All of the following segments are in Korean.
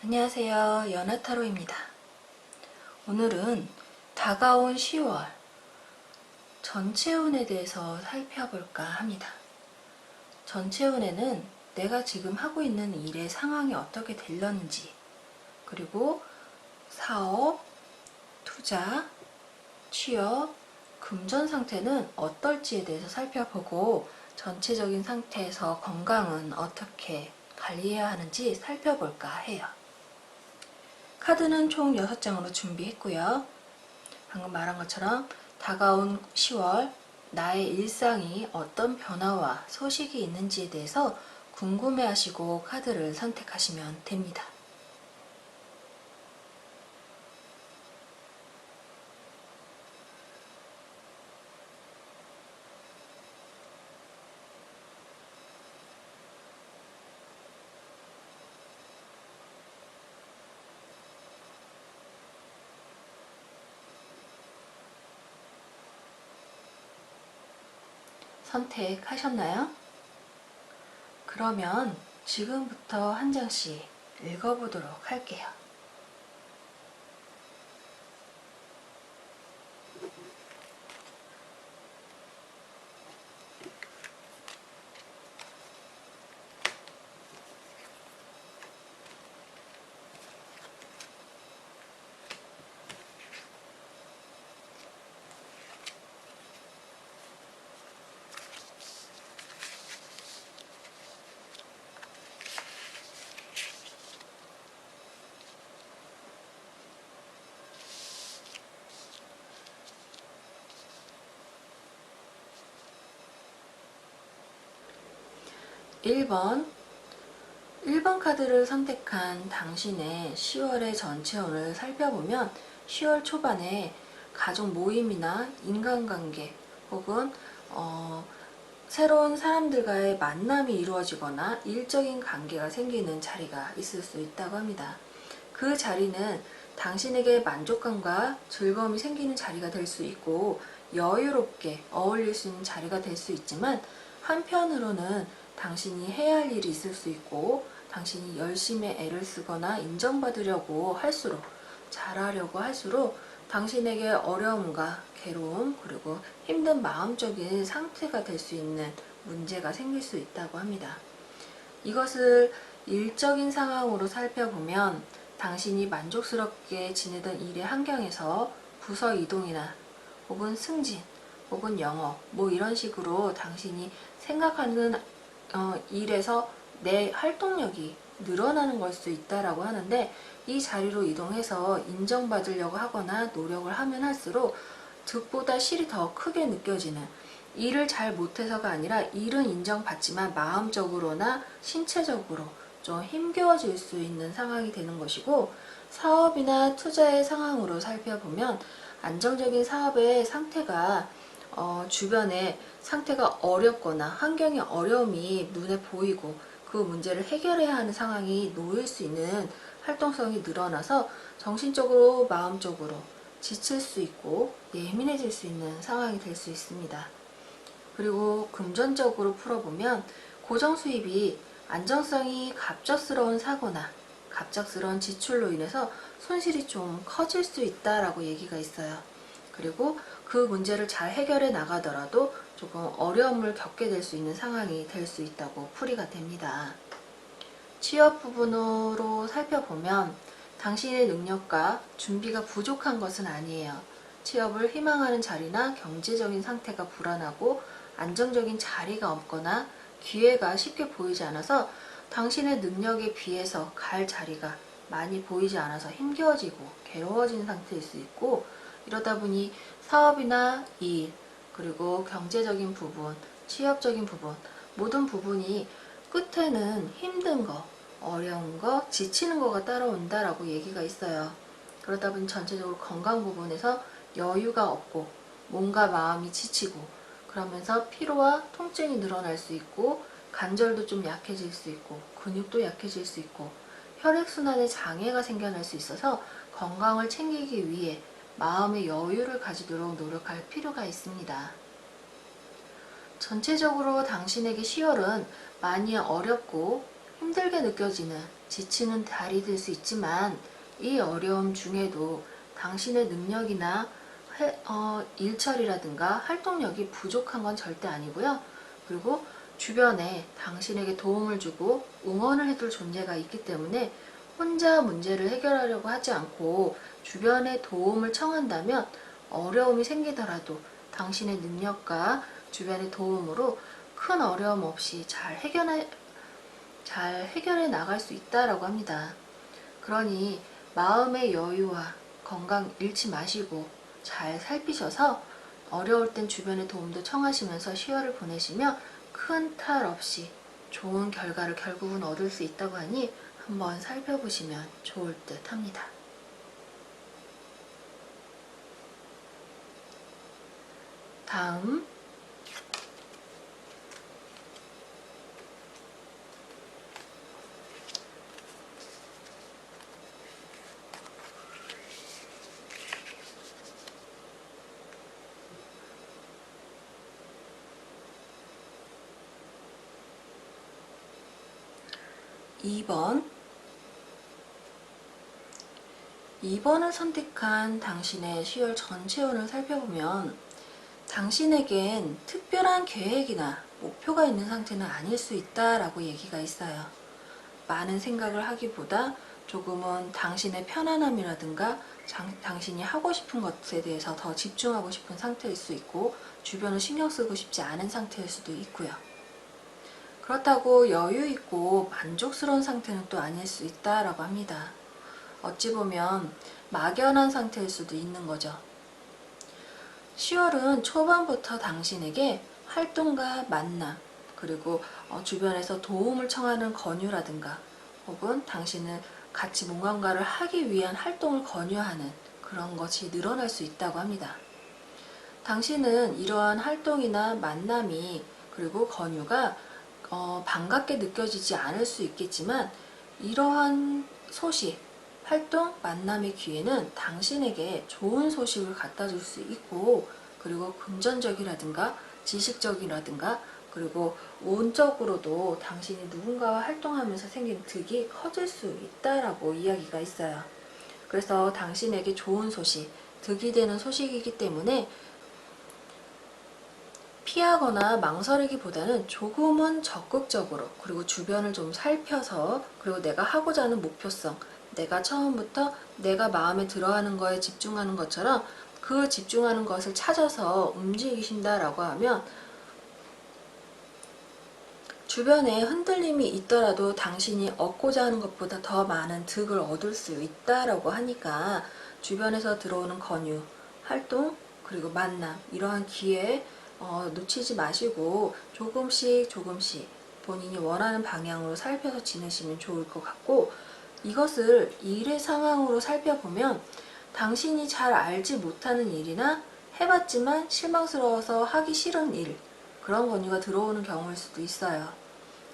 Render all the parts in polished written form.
안녕하세요. 연하타로입니다. 오늘은 다가온 10월 전체운에 대해서 살펴볼까 합니다. 전체운에는 내가 지금 하고 있는 일의 상황이 어떻게 될런지, 그리고 사업, 투자, 취업, 금전 상태는 어떨지에 대해서 살펴보고 전체적인 상태에서 건강은 어떻게 관리해야 하는지 살펴볼까 해요. 카드는 총 6장으로 준비했고요. 방금 말한 것처럼 다가온 10월 나의 일상이 어떤 변화와 소식이 있는지에 대해서 궁금해하시고 카드를 선택하시면 됩니다. 선택하셨나요? 그러면 지금부터 한 장씩 읽어보도록 할게요. (1번) 1번 카드를 선택한 당신의 10월의 전체운을 살펴보면 10월 초반에 가족 모임이나 인간관계 혹은 새로운 사람들과의 만남이 이루어지거나 일적인 관계가 생기는 자리가 있을 수 있다고 합니다. 그 자리는 당신에게 만족감과 즐거움이 생기는 자리가 될 수 있고 여유롭게 어울릴 수 있는 자리가 될 수 있지만, 한편으로는 당신이 해야 할 일이 있을 수 있고 당신이 열심히 애를 쓰거나 인정받으려고 할수록, 잘하려고 할수록 당신에게 어려움과 괴로움, 그리고 힘든 마음적인 상태가 될 수 있는 문제가 생길 수 있다고 합니다. 이것을 일적인 상황으로 살펴보면 당신이 만족스럽게 지내던 일의 환경에서 부서 이동이나 혹은 승진 혹은 영업 이런 식으로 당신이 생각하는 일에서 내 활동력이 늘어나는 걸 수 있다라고 하는데, 이 자리로 이동해서 인정받으려고 하거나 노력을 하면 할수록 득보다 실이 더 크게 느껴지는, 일을 잘 못해서가 아니라 일은 인정받지만 마음적으로나 신체적으로 좀 힘겨워질 수 있는 상황이 되는 것이고, 사업이나 투자의 상황으로 살펴보면 안정적인 사업의 상태가 주변에 상태가 어렵거나 환경의 어려움이 눈에 보이고 그 문제를 해결해야 하는 상황이 놓일 수 있는 활동성이 늘어나서 정신적으로 마음적으로 지칠 수 있고 예민해질 수 있는 상황이 될 수 있습니다. 그리고 금전적으로 풀어보면 고정 수입이 안정성이 갑작스러운 사고나 갑작스러운 지출로 인해서 손실이 좀 커질 수 있다라고 얘기가 있어요. 그리고 그 문제를 잘 해결해 나가더라도 조금 어려움을 겪게 될 수 있는 상황이 될 수 있다고 풀이가 됩니다. 취업 부분으로 살펴보면 당신의 능력과 준비가 부족한 것은 아니에요. 취업을 희망하는 자리나 경제적인 상태가 불안하고 안정적인 자리가 없거나 기회가 쉽게 보이지 않아서 당신의 능력에 비해서 갈 자리가 많이 보이지 않아서 힘겨워지고 괴로워진 상태일 수 있고, 이러다 보니 사업이나 일, 그리고 경제적인 부분, 취업적인 부분, 모든 부분이 끝에는 힘든 거, 어려운 거, 지치는 거가 따라온다라고 얘기가 있어요. 그러다 보니 전체적으로 건강 부분에서 여유가 없고 몸과 마음이 지치고, 그러면서 피로와 통증이 늘어날 수 있고 관절도 좀 약해질 수 있고 근육도 약해질 수 있고 혈액순환에 장애가 생겨날 수 있어서 건강을 챙기기 위해 마음의 여유를 가지도록 노력할 필요가 있습니다. 전체적으로 당신에게 10월은 많이 어렵고 힘들게 느껴지는 지치는 달이 될 수 있지만 이 어려움 중에도 당신의 능력이나 일처리라든가 활동력이 부족한 건 절대 아니고요. 그리고 주변에 당신에게 도움을 주고 응원을 해줄 존재가 있기 때문에 혼자 문제를 해결하려고 하지 않고 주변의 도움을 청한다면 어려움이 생기더라도 당신의 능력과 주변의 도움으로 큰 어려움 없이 잘 해결해 나갈 수 있다라고 합니다. 그러니 마음의 여유와 건강 잃지 마시고 잘 살피셔서 어려울 땐 주변의 도움도 청하시면서 10월을 보내시면 큰 탈 없이 좋은 결과를 결국은 얻을 수 있다고 하니 한번 살펴보시면 좋을 듯 합니다. 다음 2번을 선택한 당신의 10월 전체운을 살펴보면 당신에겐 특별한 계획이나 목표가 있는 상태는 아닐 수 있다라고 얘기가 있어요. 많은 생각을 하기보다 조금은 당신의 편안함이라든가 당신이 하고 싶은 것에 대해서 더 집중하고 싶은 상태일 수 있고 주변을 신경 쓰고 싶지 않은 상태일 수도 있고요. 그렇다고 여유 있고 만족스러운 상태는 또 아닐 수 있다라고 합니다. 어찌 보면 막연한 상태일 수도 있는 거죠. 10월은 초반부터 당신에게 활동과 만남, 그리고 주변에서 도움을 청하는 권유라든가 혹은 당신을 같이 뭔가를 하기 위한 활동을 권유하는 그런 것이 늘어날 수 있다고 합니다. 당신은 이러한 활동이나 만남이 그리고 권유가 반갑게 느껴지지 않을 수 있겠지만 이러한 소식, 활동, 만남의 기회는 당신에게 좋은 소식을 갖다 줄 수 있고 그리고 금전적이라든가 지식적이라든가 그리고 운적으로도 당신이 누군가와 활동하면서 생긴 득이 커질 수 있다라고 이야기가 있어요. 그래서 당신에게 좋은 소식, 득이 되는 소식이기 때문에 피하거나 망설이기보다는 조금은 적극적으로 그리고 주변을 좀 살펴서 그리고 내가 하고자 하는 목표성, 내가 처음부터 내가 마음에 들어하는 거에 집중하는 것처럼 그 집중하는 것을 찾아서 움직이신다라고 하면 주변에 흔들림이 있더라도 당신이 얻고자 하는 것보다 더 많은 득을 얻을 수 있다라고 하니까 주변에서 들어오는 권유, 활동, 그리고 만남 이러한 기회에 놓치지 마시고 조금씩 본인이 원하는 방향으로 살펴서 지내시면 좋을 것 같고 이것을 일의 상황으로 살펴보면 당신이 잘 알지 못하는 일이나 해봤지만 실망스러워서 하기 싫은 일 그런 권유가 들어오는 경우일 수도 있어요.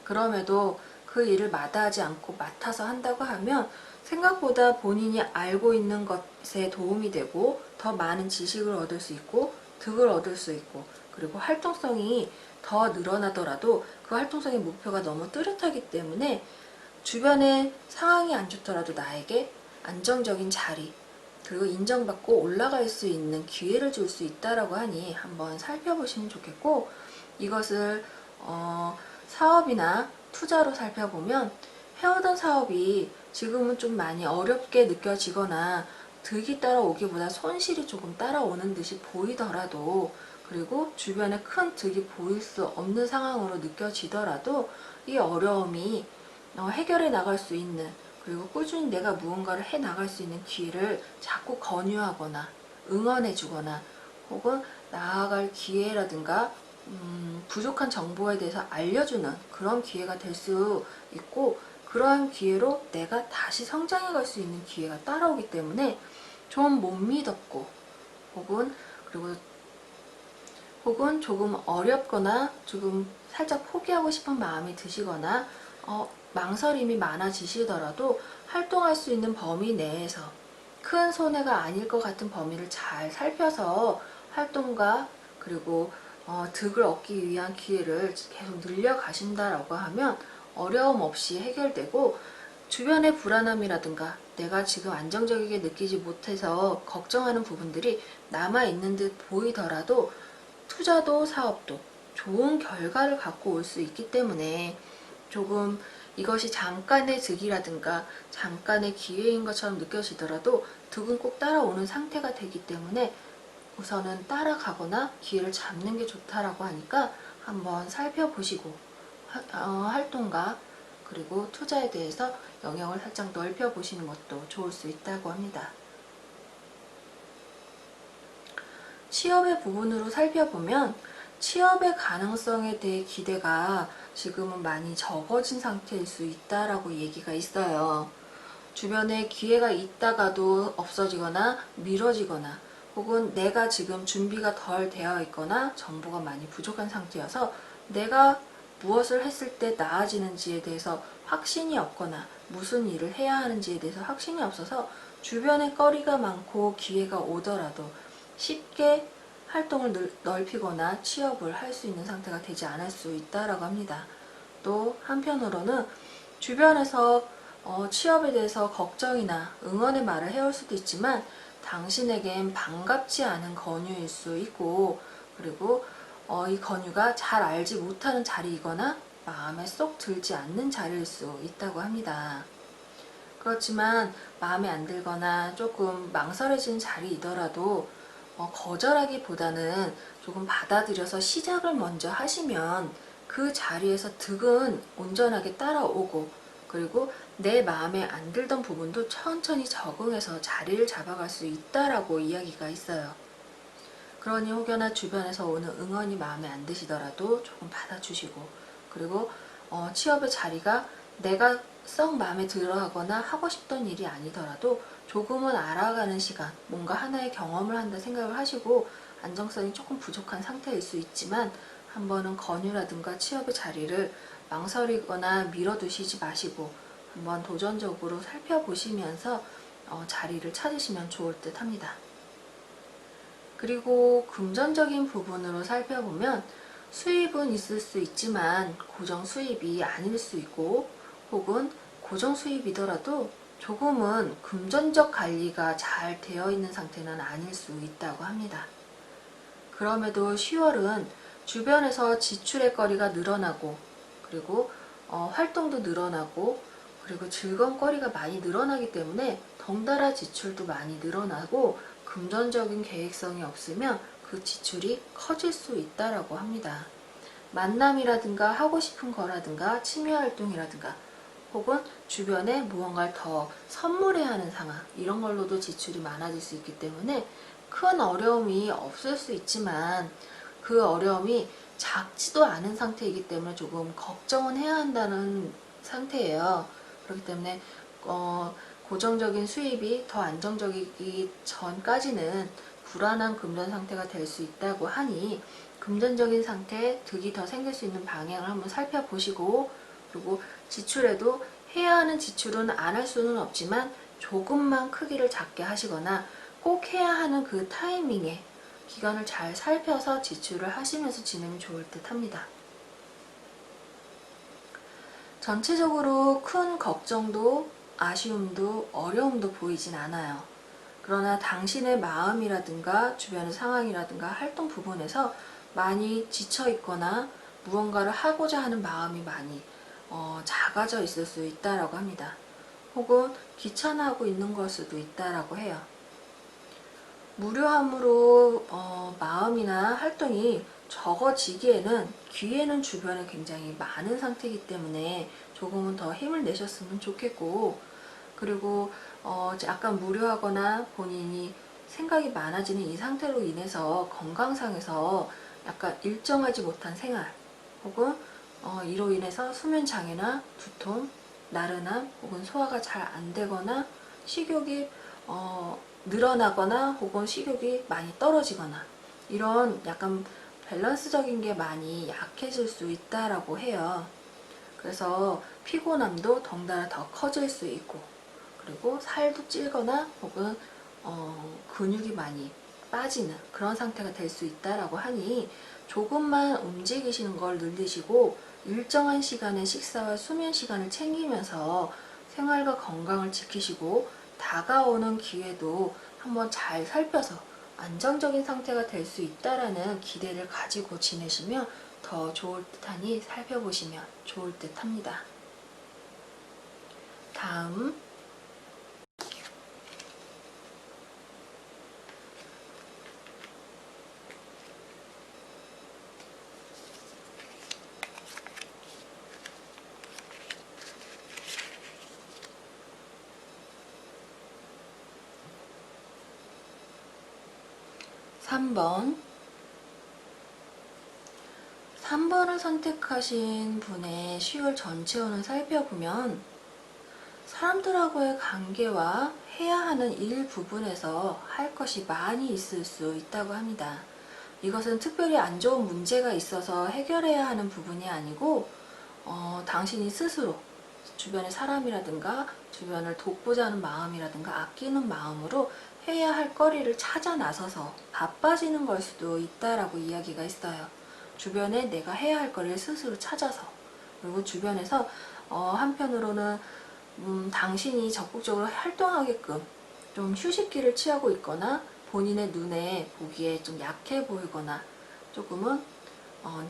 그럼에도 그 일을 마다하지 않고 맡아서 한다고 하면 생각보다 본인이 알고 있는 것에 도움이 되고 더 많은 지식을 얻을 수 있고 득을 얻을 수 있고 그리고 활동성이 더 늘어나더라도 그 활동성의 목표가 너무 뚜렷하기 때문에 주변의 상황이 안 좋더라도 나에게 안정적인 자리 그리고 인정받고 올라갈 수 있는 기회를 줄 수 있다라고 하니 한번 살펴보시면 좋겠고 이것을 사업이나 투자로 살펴보면 해오던 사업이 지금은 좀 많이 어렵게 느껴지거나 득이 따라오기보다 손실이 조금 따라오는 듯이 보이더라도 그리고 주변에 큰 득이 보일 수 없는 상황으로 느껴지더라도 이 어려움이 해결해 나갈 수 있는 그리고 꾸준히 내가 무언가를 해 나갈 수 있는 기회를 자꾸 권유하거나 응원해 주거나 혹은 나아갈 기회라든가 부족한 정보에 대해서 알려주는 그런 기회가 될 수 있고 그러한 기회로 내가 다시 성장해 갈 수 있는 기회가 따라오기 때문에 좀 못 믿었고 혹은 조금 어렵거나 조금 살짝 포기하고 싶은 마음이 드시거나 망설임이 많아지시더라도 활동할 수 있는 범위 내에서 큰 손해가 아닐 것 같은 범위를 잘 살펴서 활동과 그리고 득을 얻기 위한 기회를 계속 늘려가신다라고 하면 어려움 없이 해결되고 주변의 불안함이라든가 내가 지금 안정적이게 느끼지 못해서 걱정하는 부분들이 남아있는 듯 보이더라도 투자도 사업도 좋은 결과를 갖고 올 수 있기 때문에 조금 이것이 잠깐의 득이라든가 잠깐의 기회인 것처럼 느껴지더라도 득은 꼭 따라오는 상태가 되기 때문에 우선은 따라가거나 기회를 잡는 게 좋다라고 하니까 한번 살펴보시고 활동가 그리고 투자에 대해서 영역을 살짝 넓혀 보시는 것도 좋을 수 있다고 합니다. 취업의 부분으로 살펴보면 취업의 가능성에 대해 기대가 지금은 많이 적어진 상태일 수 있다라고 얘기가 있어요. 주변에 기회가 있다가도 없어지거나 미뤄지거나 혹은 내가 지금 준비가 덜 되어 있거나 정보가 많이 부족한 상태여서 내가 무엇을 했을 때 나아지는지에 대해서 확신이 없거나 무슨 일을 해야 하는지에 대해서 확신이 없어서 주변에 거리가 많고 기회가 오더라도 쉽게 활동을 넓히거나 취업을 할 수 있는 상태가 되지 않을 수 있다라고 합니다. 또 한편으로는 주변에서 취업에 대해서 걱정이나 응원의 말을 해올 수도 있지만 당신에겐 반갑지 않은 권유일 수 있고 그리고 이 권유가 잘 알지 못하는 자리이거나 마음에 쏙 들지 않는 자리일 수 있다고 합니다. 그렇지만 마음에 안 들거나 조금 망설여진 자리이더라도 거절하기보다는 조금 받아들여서 시작을 먼저 하시면 그 자리에서 득은 온전하게 따라오고 그리고 내 마음에 안 들던 부분도 천천히 적응해서 자리를 잡아갈 수 있다라고 이야기가 있어요. 그러니 혹여나 주변에서 오는 응원이 마음에 안 드시더라도 조금 받아주시고 그리고 취업의 자리가 내가 썩 마음에 들어 하거나 하고 싶던 일이 아니더라도 조금은 알아가는 시간, 뭔가 하나의 경험을 한다 생각을 하시고 안정성이 조금 부족한 상태일 수 있지만 한 번은 권유라든가 취업의 자리를 망설이거나 밀어두시지 마시고 한번 도전적으로 살펴보시면서 자리를 찾으시면 좋을 듯 합니다. 그리고 금전적인 부분으로 살펴보면 수입은 있을 수 있지만 고정 수입이 아닐 수 있고 혹은 고정 수입이더라도 조금은 금전적 관리가 잘 되어 있는 상태는 아닐 수 있다고 합니다. 그럼에도 10월은 주변에서 지출의 거리가 늘어나고 그리고 활동도 늘어나고 그리고 즐거움거리가 많이 늘어나기 때문에 덩달아 지출도 많이 늘어나고 금전적인 계획성이 없으면 그 지출이 커질 수 있다라고 합니다. 만남이라든가 하고 싶은 거라든가 취미활동이라든가 혹은 주변에 무언가를 더 선물해야 하는 상황 이런 걸로도 지출이 많아질 수 있기 때문에 큰 어려움이 없을 수 있지만 그 어려움이 작지도 않은 상태이기 때문에 조금 걱정은 해야 한다는 상태예요. 그렇기 때문에 고정적인 수입이 더 안정적이기 전까지는 불안한 금전 상태가 될 수 있다고 하니 금전적인 상태에 득이 더 생길 수 있는 방향을 한번 살펴보시고 그리고 지출에도 해야 하는 지출은 안 할 수는 없지만 조금만 크기를 작게 하시거나 꼭 해야 하는 그 타이밍에 기간을 잘 살펴서 지출을 하시면서 지내면 좋을 듯 합니다. 전체적으로 큰 걱정도 아쉬움도 어려움도 보이진 않아요. 그러나 당신의 마음이라든가 주변의 상황이라든가 활동 부분에서 많이 지쳐 있거나 무언가를 하고자 하는 마음이 많이 작아져 있을 수 있다라고 합니다. 혹은 귀찮아하고 있는 걸 수도 있다라고 해요. 무료함으로 마음이나 활동이 적어지기에는 기회는 주변에 굉장히 많은 상태이기 때문에 조금은 더 힘을 내셨으면 좋겠고 그리고 약간 무료하거나 본인이 생각이 많아지는 이 상태로 인해서 건강상에서 약간 일정하지 못한 생활 혹은 이로 인해서 수면장애나 두통, 나른함 혹은 소화가 잘 안되거나 식욕이 늘어나거나 혹은 식욕이 많이 떨어지거나 이런 약간 밸런스적인 게 많이 약해질 수 있다라고 해요. 그래서 피곤함도 덩달아 더 커질 수 있고 그리고 살도 찔거나 혹은 근육이 많이 빠지는 그런 상태가 될 수 있다라고 하니 조금만 움직이시는 걸 늘리시고 일정한 시간의 식사와 수면 시간을 챙기면서 생활과 건강을 지키시고 다가오는 기회도 한번 잘 살펴서 안정적인 상태가 될 수 있다라는 기대를 가지고 지내시면 더 좋을 듯하니 살펴보시면 좋을 듯합니다. 다음 3번 3번을 선택하신 분의 10월 전체운을 살펴보면 사람들하고의 관계와 해야 하는 일 부분에서 할 것이 많이 있을 수 있다고 합니다. 이것은 특별히 안 좋은 문제가 있어서 해결해야 하는 부분이 아니고 당신이 스스로 주변의 사람이라든가 주변을 돕고자 하는 마음이라든가 아끼는 마음으로 해야 할 거리를 찾아 나서서 바빠지는 걸 수도 있다라고 이야기가 있어요. 주변에 내가 해야 할 거리를 스스로 찾아서, 그리고 주변에서 한편으로는 당신이 적극적으로 활동하게끔 좀 휴식기를 취하고 있거나 본인의 눈에 보기에 좀 약해 보이거나 조금은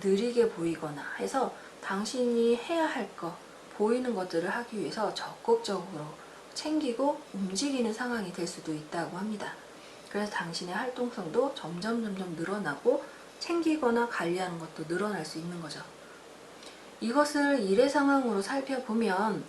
느리게 보이거나 해서 당신이 해야 할 거, 보이는 것들을 하기 위해서 적극적으로 챙기고 움직이는 상황이 될 수도 있다고 합니다. 그래서 당신의 활동성도 점점 늘어나고 챙기거나 관리하는 것도 늘어날 수 있는 거죠. 이것을 일의 상황으로 살펴보면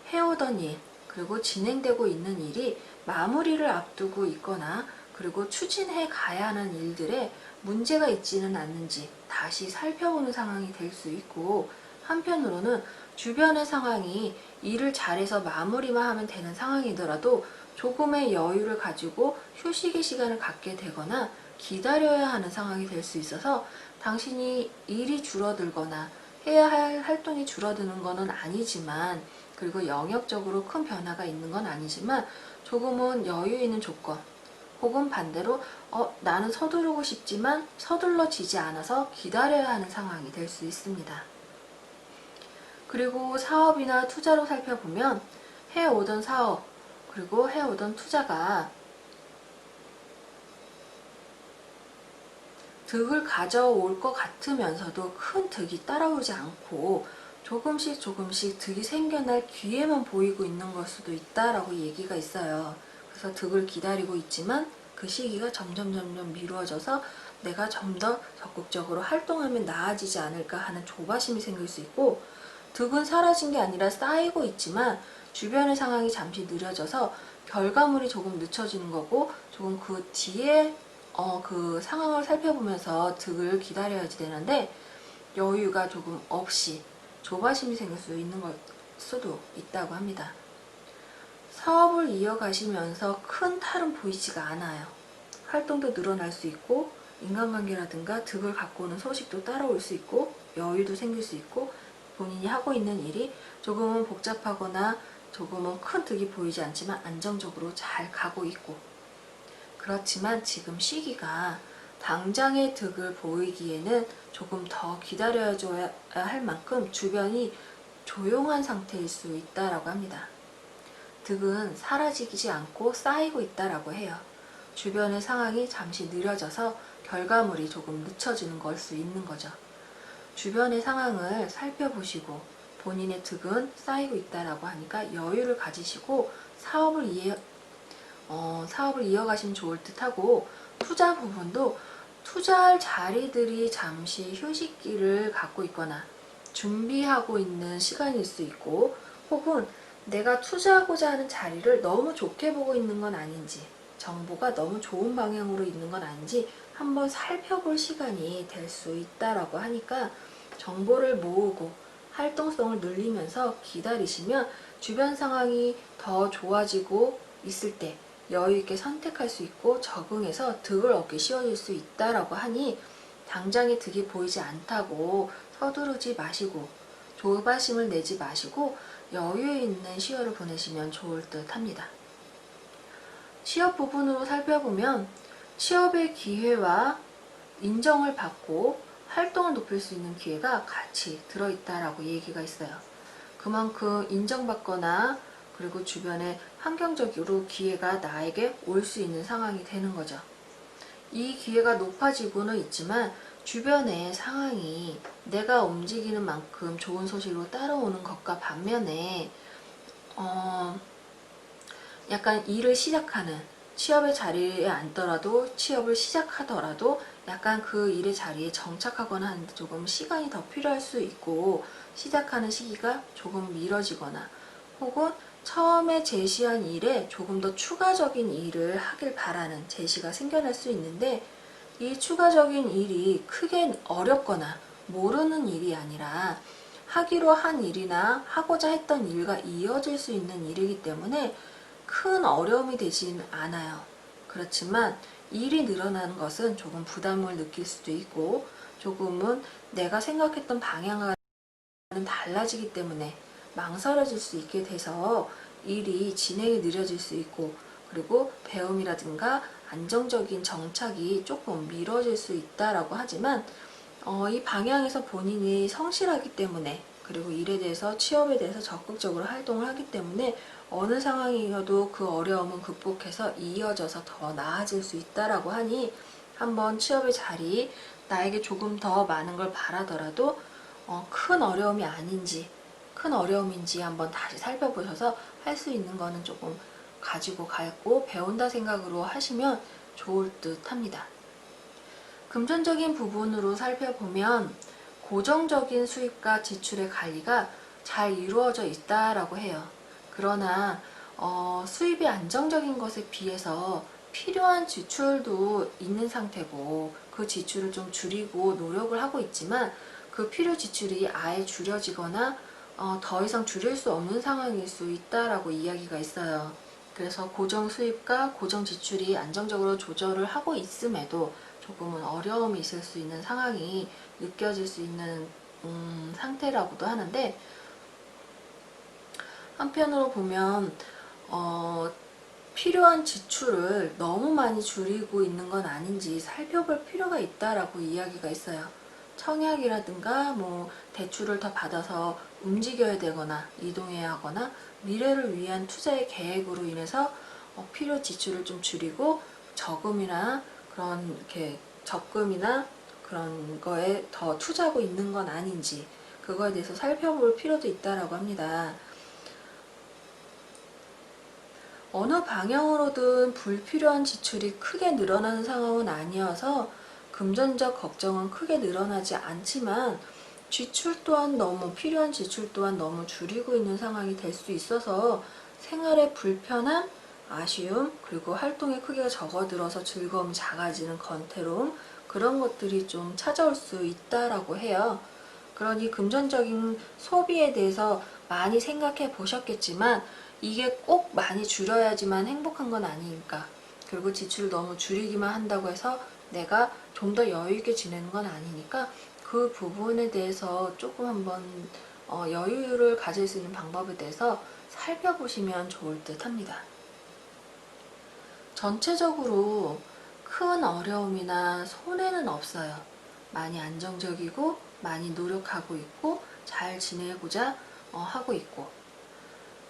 해오던 일, 그리고 진행되고 있는 일이 마무리를 앞두고 있거나 그리고 추진해 가야 하는 일들에 문제가 있지는 않는지 다시 살펴보는 상황이 될 수 있고, 한편으로는 주변의 상황이 일을 잘해서 마무리만 하면 되는 상황이더라도 조금의 여유를 가지고 휴식의 시간을 갖게 되거나 기다려야 하는 상황이 될 수 있어서 당신이 일이 줄어들거나 해야 할 활동이 줄어드는 것은 아니지만, 그리고 영역적으로 큰 변화가 있는 건 아니지만 조금은 여유 있는 조건, 혹은 반대로 나는 서두르고 싶지만 서둘러지지 않아서 기다려야 하는 상황이 될 수 있습니다. 그리고 사업이나 투자로 살펴보면 해오던 사업 그리고 해오던 투자가 득을 가져올 것 같으면서도 큰 득이 따라오지 않고 조금씩 득이 생겨날 기회만 보이고 있는 걸 수도 있다라고 얘기가 있어요. 그래서 득을 기다리고 있지만 그 시기가 점점 미루어져서 내가 좀 더 적극적으로 활동하면 나아지지 않을까 하는 조바심이 생길 수 있고, 득은 사라진 게 아니라 쌓이고 있지만 주변의 상황이 잠시 느려져서 결과물이 조금 늦춰지는 거고, 조금 그 뒤에 그 상황을 살펴보면서 득을 기다려야지 되는데 여유가 조금 없이 조바심이 생길 수 있는 걸 수도 있다고 합니다. 사업을 이어가시면서 큰 탈은 보이지가 않아요. 활동도 늘어날 수 있고 인간관계라든가 득을 갖고 오는 소식도 따라올 수 있고 여유도 생길 수 있고, 본인이 하고 있는 일이 조금은 복잡하거나 조금은 큰 득이 보이지 않지만 안정적으로 잘 가고 있고, 그렇지만 지금 시기가 당장의 득을 보이기에는 조금 더 기다려줘야 할 만큼 주변이 조용한 상태일 수 있다라고 합니다. 득은 사라지지 않고 쌓이고 있다라고 해요. 주변의 상황이 잠시 느려져서 결과물이 조금 늦춰지는 걸 수 있는 거죠. 주변의 상황을 살펴보시고 본인의 득은 쌓이고 있다라고 하니까 여유를 가지시고 사업을 이어가시면 좋을 듯 하고, 투자 부분도 투자할 자리들이 잠시 휴식기를 갖고 있거나 준비하고 있는 시간일 수 있고, 혹은 내가 투자하고자 하는 자리를 너무 좋게 보고 있는 건 아닌지, 정보가 너무 좋은 방향으로 있는 건 아닌지 한번 살펴볼 시간이 될 수 있다라고 하니까 정보를 모으고 활동성을 늘리면서 기다리시면 주변 상황이 더 좋아지고 있을 때 여유있게 선택할 수 있고 적응해서 득을 얻기 쉬워질 수 있다라고 하니, 당장의 득이 보이지 않다고 서두르지 마시고 조바심을 내지 마시고 여유 있는 10월을 보내시면 좋을 듯 합니다. 취업 부분으로 살펴보면 취업의 기회와 인정을 받고 활동을 높일 수 있는 기회가 같이 들어있다라고 얘기가 있어요. 그만큼 인정받거나 그리고 주변에 환경적으로 기회가 나에게 올 수 있는 상황이 되는 거죠. 이 기회가 높아지고는 있지만 주변의 상황이 내가 움직이는 만큼 좋은 소식으로 따라오는 것과 반면에 약간 일을 시작하는, 취업의 자리에 앉더라도 취업을 시작하더라도 약간 그 일의 자리에 정착하거나 하는데 조금 시간이 더 필요할 수 있고, 시작하는 시기가 조금 미뤄지거나 혹은 처음에 제시한 일에 조금 더 추가적인 일을 하길 바라는 제시가 생겨날 수 있는데, 이 추가적인 일이 크게 어렵거나 모르는 일이 아니라 하기로 한 일이나 하고자 했던 일과 이어질 수 있는 일이기 때문에 큰 어려움이 되진 않아요. 그렇지만 일이 늘어나는 것은 조금 부담을 느낄 수도 있고, 조금은 내가 생각했던 방향과는 달라지기 때문에 망설여질 수 있게 돼서 일이 진행이 느려질 수 있고, 그리고 배움이라든가 안정적인 정착이 조금 미뤄질 수 있다라고 하지만, 이 방향에서 본인이 성실하기 때문에, 그리고 일에 대해서, 취업에 대해서 적극적으로 활동을 하기 때문에 어느 상황이어도 그 어려움은 극복해서 이어져서 더 나아질 수 있다라고 하니, 한번 취업의 자리, 나에게 조금 더 많은 걸 바라더라도 큰 어려움이 아닌지, 큰 어려움인지 한번 다시 살펴보셔서 할 수 있는 거는 조금 가지고 가고 배운다 생각으로 하시면 좋을 듯 합니다. 금전적인 부분으로 살펴보면 고정적인 수입과 지출의 관리가 잘 이루어져 있다라고 해요. 그러나 수입이 안정적인 것에 비해서 필요한 지출도 있는 상태고, 그 지출을 좀 줄이고 노력을 하고 있지만 그 필요 지출이 아예 줄여지거나 더 이상 줄일 수 없는 상황일 수 있다라고 이야기가 있어요. 그래서 고정 수입과 고정 지출이 안정적으로 조절을 하고 있음에도 조금은 어려움이 있을 수 있는 상황이 느껴질 수 있는 상태라고도 하는데, 한편으로 보면 필요한 지출을 너무 많이 줄이고 있는 건 아닌지 살펴볼 필요가 있다라고 이야기가 있어요. 청약이라든가 뭐 대출을 더 받아서 움직여야 되거나 이동해야 하거나 미래를 위한 투자의 계획으로 인해서 필요 지출을 좀 줄이고 저금이나 그런 이렇게 적금이나 그런 거에 더 투자하고 있는 건 아닌지, 그거에 대해서 살펴볼 필요도 있다라고 합니다. 어느 방향으로든 불필요한 지출이 크게 늘어나는 상황은 아니어서 금전적 걱정은 크게 늘어나지 않지만, 지출 또한 너무, 필요한 지출 또한 너무 줄이고 있는 상황이 될 수 있어서 생활의 불편함, 아쉬움, 그리고 활동의 크기가 적어들어서 즐거움이 작아지는 권태로움, 그런 것들이 좀 찾아올 수 있다라고 해요. 그러니 금전적인 소비에 대해서 많이 생각해 보셨겠지만 이게 꼭 많이 줄여야지만 행복한 건 아니니까, 그리고 지출을 너무 줄이기만 한다고 해서 내가 좀 더 여유 있게 지내는 건 아니니까, 그 부분에 대해서 조금 한번 여유를 가질 수 있는 방법에 대해서 살펴보시면 좋을 듯 합니다. 전체적으로 큰 어려움이나 손해는 없어요. 많이 안정적이고 많이 노력하고 있고 잘 지내고자 하고 있고,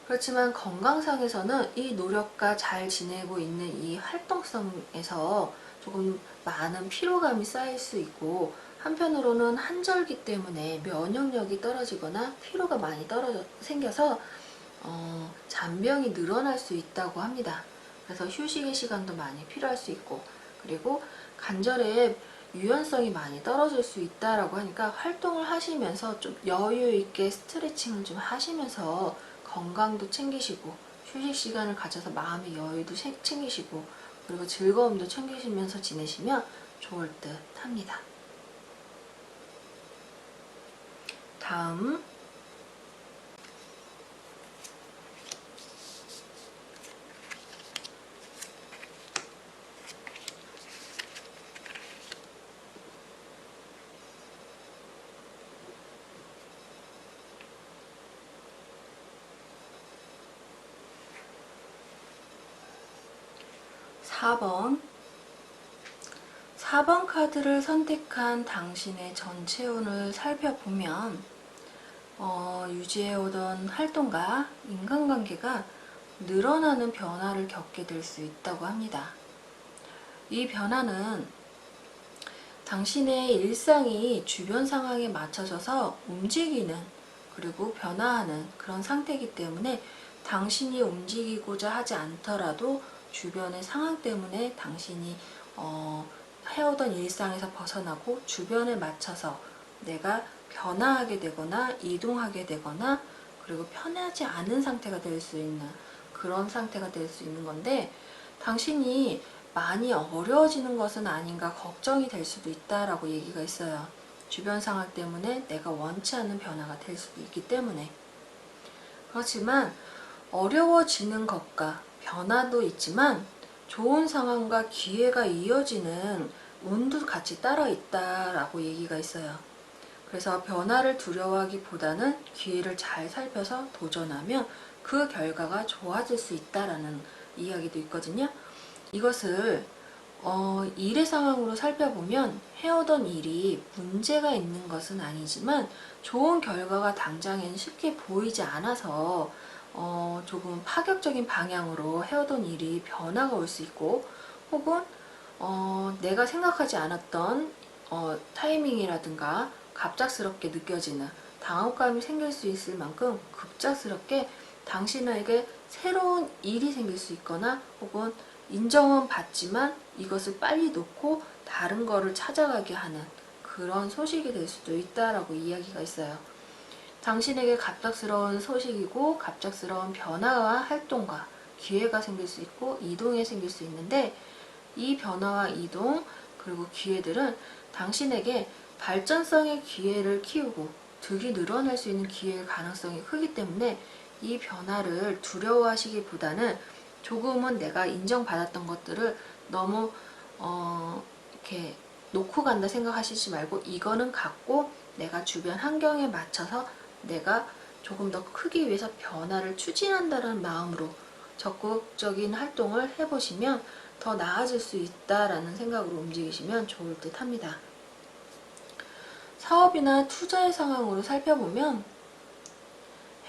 그렇지만 건강상에서는 이 노력과 잘 지내고 있는 이 활동성에서 조금 많은 피로감이 쌓일 수 있고, 한편으로는 한절기 때문에 면역력이 떨어지거나 피로가 많이 생겨서 잔병이 늘어날 수 있다고 합니다. 그래서 휴식의 시간도 많이 필요할 수 있고, 그리고 관절의 유연성이 많이 떨어질 수 있다라고 하니까 활동을 하시면서 좀 여유 있게 스트레칭을 좀 하시면서 건강도 챙기시고 휴식 시간을 가져서 마음의 여유도 챙기시고 그리고 즐거움도 챙기시면서 지내시면 좋을 듯 합니다. 다음 4번 카드를 선택한 당신의 전체 운을 살펴보면 유지해오던 활동과 인간관계가 늘어나는 변화를 겪게 될 수 있다고 합니다. 이 변화는 당신의 일상이 주변 상황에 맞춰져서 움직이는 그리고 변화하는 그런 상태이기 때문에 당신이 움직이고자 하지 않더라도 주변의 상황 때문에 당신이 해오던 일상에서 벗어나고 주변에 맞춰서 내가 변화하게 되거나 이동하게 되거나 그리고 편하지 않은 상태가 될 수 있는 그런 상태가 될 수 있는 건데, 당신이 많이 어려워지는 것은 아닌가 걱정이 될 수도 있다라고 얘기가 있어요. 주변 상황 때문에 내가 원치 않는 변화가 될 수도 있기 때문에. 그렇지만 어려워지는 것과 변화도 있지만 좋은 상황과 기회가 이어지는 운도 같이 따라 있다라고 얘기가 있어요. 그래서 변화를 두려워하기보다는 기회를 잘 살펴서 도전하면 그 결과가 좋아질 수 있다라는 이야기도 있거든요. 이것을 일의 상황으로 살펴보면 해오던 일이 문제가 있는 것은 아니지만 좋은 결과가 당장엔 쉽게 보이지 않아서 조금 파격적인 방향으로 해오던 일이 변화가 올 수 있고, 혹은 내가 생각하지 않았던 타이밍이라든가 갑작스럽게 느껴지는 당혹감이 생길 수 있을 만큼 급작스럽게 당신에게 새로운 일이 생길 수 있거나, 혹은 인정은 받지만 이것을 빨리 놓고 다른 거를 찾아가게 하는 그런 소식이 될 수도 있다라고 이야기가 있어요. 당신에게 갑작스러운 소식이고 갑작스러운 변화와 활동과 기회가 생길 수 있고 이동이 생길 수 있는데, 이 변화와 이동 그리고 기회들은 당신에게 발전성의 기회를 키우고 득이 늘어날 수 있는 기회의 가능성이 크기 때문에 이 변화를 두려워하시기보다는 조금은 내가 인정받았던 것들을 너무 이렇게 놓고 간다 생각하시지 말고, 이거는 갖고 내가 주변 환경에 맞춰서 내가 조금 더 크기 위해서 변화를 추진한다는 마음으로 적극적인 활동을 해보시면 더 나아질 수 있다라는 생각으로 움직이시면 좋을 듯 합니다. 사업이나 투자의 상황으로 살펴보면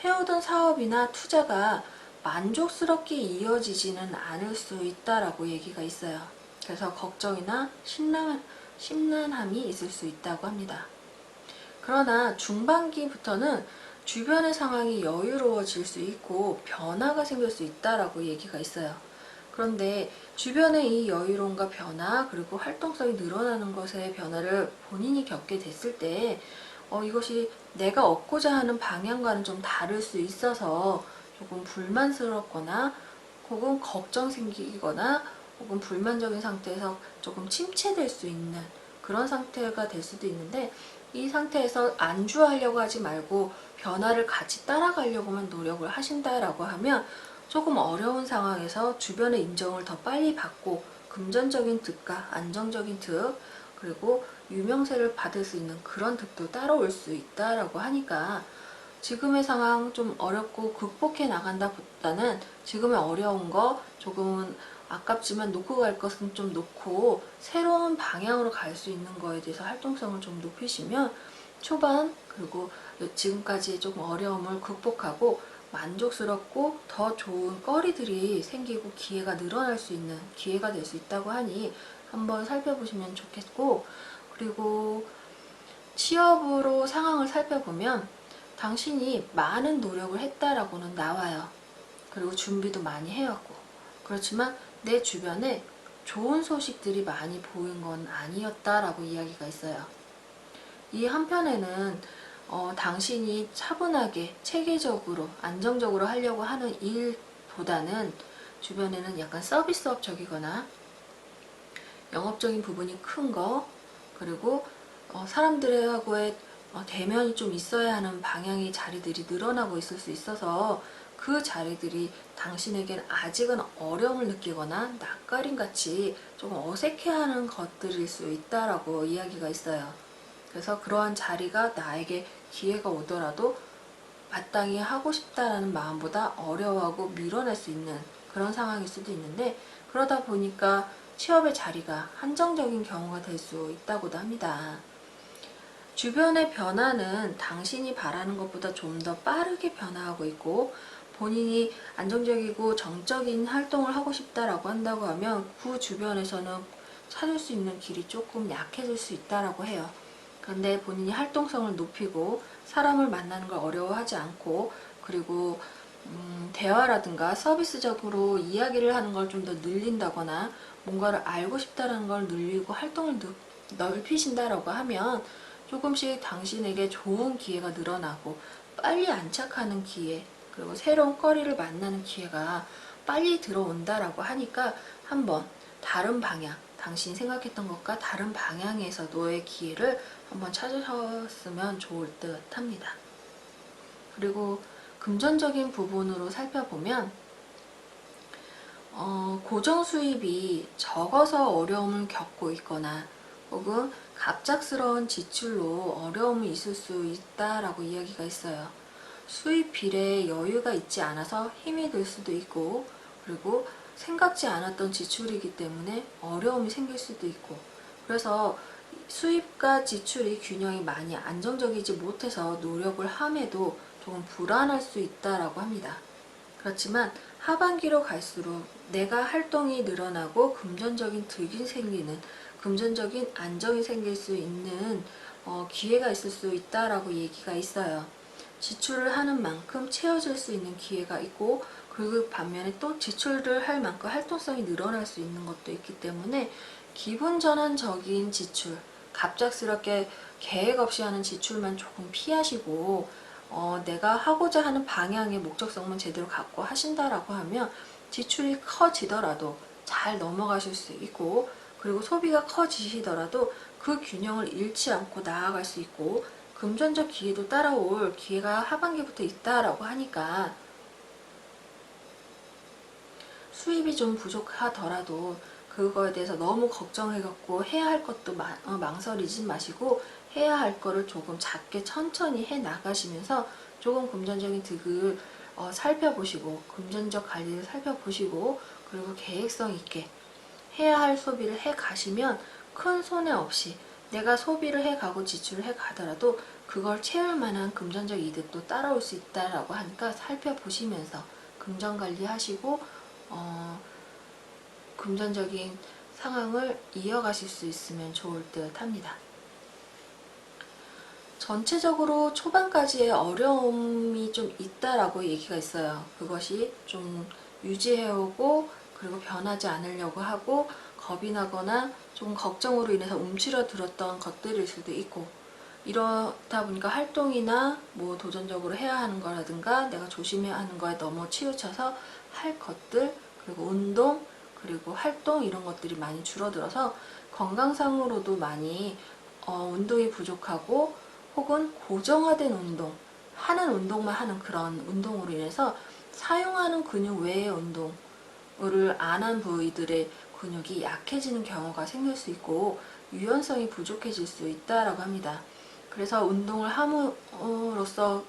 해오던 사업이나 투자가 만족스럽게 이어지지는 않을 수 있다라고 얘기가 있어요. 그래서 걱정이나 심란함이 있을 수 있다고 합니다. 그러나 중반기부터는 주변의 상황이 여유로워질 수 있고 변화가 생길 수 있다라고 얘기가 있어요. 그런데 주변의 이 여유로움과 변화 그리고 활동성이 늘어나는 것의 변화를 본인이 겪게 됐을 때 이것이 내가 얻고자 하는 방향과는 좀 다를 수 있어서 조금 불만스럽거나 혹은 걱정 생기거나 혹은 불만적인 상태에서 조금 침체될 수 있는 그런 상태가 될 수도 있는데, 이 상태에서 안주하려고 하지 말고 변화를 같이 따라가려고만 노력을 하신다라고 하면 조금 어려운 상황에서 주변의 인정을 더 빨리 받고 금전적인 득과 안정적인 득 그리고 유명세를 받을 수 있는 그런 득도 따라올 수 있다라고 하니까, 지금의 상황 좀 어렵고 극복해 나간다 보다는 지금의 어려운 거 조금은 아깝지만 놓고 갈 것은 좀 놓고 새로운 방향으로 갈 수 있는 거에 대해서 활동성을 좀 높이시면 초반 그리고 지금까지 조금 어려움을 극복하고 만족스럽고 더 좋은 거리들이 생기고 기회가 늘어날 수 있는 기회가 될 수 있다고 하니 한번 살펴보시면 좋겠고, 그리고 취업으로 상황을 살펴보면 당신이 많은 노력을 했다라고는 나와요. 그리고 준비도 많이 해왔고, 그렇지만 내 주변에 좋은 소식들이 많이 보인 건 아니었다라고 이야기가 있어요. 이 한편에는 당신이 차분하게 체계적으로 안정적으로 하려고 하는 일보다는 주변에는 약간 서비스업적이거나 영업적인 부분이 큰 거, 그리고 사람들하고의 대면이 좀 있어야 하는 방향의 자리들이 늘어나고 있을 수 있어서 그 자리들이 당신에게는 아직은 어려움을 느끼거나 낯가림같이 조금 어색해하는 것들일 수 있다라고 이야기가 있어요. 그래서 그러한 자리가 나에게 기회가 오더라도 마땅히 하고 싶다라는 마음보다 어려워하고 밀어낼 수 있는 그런 상황일 수도 있는데, 그러다 보니까 취업의 자리가 한정적인 경우가 될 수 있다고도 합니다. 주변의 변화는 당신이 바라는 것보다 좀 더 빠르게 변화하고 있고 본인이 안정적이고 정적인 활동을 하고 싶다라고 한다고 하면 그 주변에서는 찾을 수 있는 길이 조금 약해질 수 있다라고 해요. 그런데 본인이 활동성을 높이고 사람을 만나는 걸 어려워하지 않고, 그리고 대화라든가 서비스적으로 이야기를 하는 걸 좀 더 늘린다거나 뭔가를 알고 싶다는 걸 늘리고 활동을 넓히신다라고 하면 조금씩 당신에게 좋은 기회가 늘어나고 빨리 안착하는 기회, 그리고 새로운 거리를 만나는 기회가 빨리 들어온다라고 하니까 한번 다른 방향, 당신이 생각했던 것과 다른 방향에서도의 기회를 한번 찾으셨으면 좋을 듯 합니다. 그리고 금전적인 부분으로 살펴보면 고정 수입이 적어서 어려움을 겪고 있거나 혹은 갑작스러운 지출로 어려움이 있을 수 있다라고 이야기가 있어요. 수입 비례에 여유가 있지 않아서 힘이 들 수도 있고, 그리고 생각지 않았던 지출이기 때문에 어려움이 생길 수도 있고, 그래서 수입과 지출이 균형이 많이 안정적이지 못해서 노력을 함에도 조금 불안할 수 있다라고 합니다. 그렇지만 하반기로 갈수록 내가 활동이 늘어나고 금전적인 득이 생기는, 금전적인 안정이 생길 수 있는 기회가 있을 수 있다라고 얘기가 있어요. 지출을 하는 만큼 채워질 수 있는 기회가 있고, 그 반면에 또 지출을 할 만큼 활동성이 늘어날 수 있는 것도 있기 때문에 기분 전환적인 지출, 갑작스럽게 계획 없이 하는 지출만 조금 피하시고, 내가 하고자 하는 방향의 목적성만 제대로 갖고 하신다라고 하면 지출이 커지더라도 잘 넘어가실 수 있고, 그리고 소비가 커지시더라도 그 균형을 잃지 않고 나아갈 수 있고, 금전적 기회도 따라올 기회가 하반기부터 있다라고 하니까 수입이 좀 부족하더라도 그거에 대해서 너무 걱정해갖고 해야 할 것도 망설이지 마시고, 해야 할 거를 조금 작게 천천히 해 나가시면서 조금 금전적인 득을 살펴보시고, 금전적 관리를 살펴보시고, 그리고 계획성 있게 해야 할 소비를 해 가시면 큰 손해 없이 내가 소비를 해 가고 지출을 해 가더라도 그걸 채울 만한 금전적 이득도 따라올 수 있다라고 하니까 살펴보시면서 금전 관리하시고 금전적인 상황을 이어가실 수 있으면 좋을 듯 합니다. 전체적으로 초반까지의 어려움이 좀 있다라고 얘기가 있어요. 그것이 좀 유지해오고, 그리고 변하지 않으려고 하고 겁이 나거나 좀 걱정으로 인해서 움츠러들었던 것들일 수도 있고, 이러다 보니까 활동이나 뭐 도전적으로 해야 하는 거라든가 내가 조심해야 하는 거에 너무 치우쳐서 할 것들, 그리고 운동, 그리고 활동, 이런 것들이 많이 줄어들어서 건강상으로도 많이 운동이 부족하고, 혹은 고정화된 운동, 하는 운동만 하는 그런 운동으로 인해서 사용하는 근육 외의 운동을 안 한 부위들의 근육이 약해지는 경우가 생길 수 있고 유연성이 부족해질 수 있다라고 합니다. 그래서 운동을 함으로써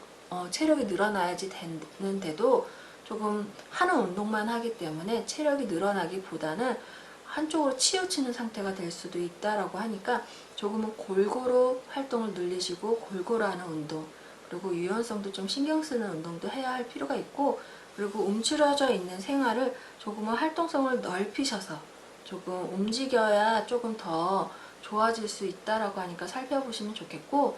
체력이 늘어나야지 되는데도 조금 하는 운동만 하기 때문에 체력이 늘어나기보다는 한쪽으로 치우치는 상태가 될 수도 있다라고 하니까 조금은 골고루 활동을 늘리시고 골고루 하는 운동, 그리고 유연성도 좀 신경 쓰는 운동도 해야 할 필요가 있고, 그리고 움츠러져 있는 생활을 조금은 활동성을 넓히셔서 조금 움직여야 조금 더 좋아질 수 있다라고 하니까 살펴보시면 좋겠고,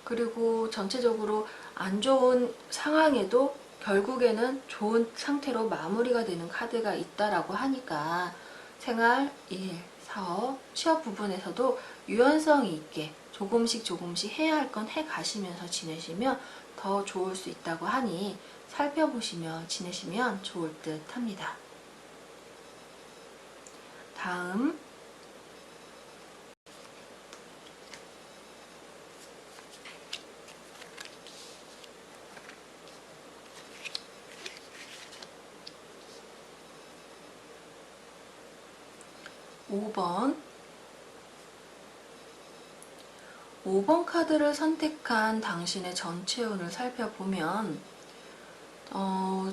그리고 전체적으로 안 좋은 상황에도 결국에는 좋은 상태로 마무리가 되는 카드가 있다라고 하니까 생활, 일, 사업, 취업 부분에서도 유연성이 있게 조금씩 해야 할 건 해 가시면서 지내시면 더 좋을 수 있다고 하니 살펴보시며 지내시면 좋을 듯 합니다. 다음 5번 카드를 선택한 당신의 전체 운을 살펴보면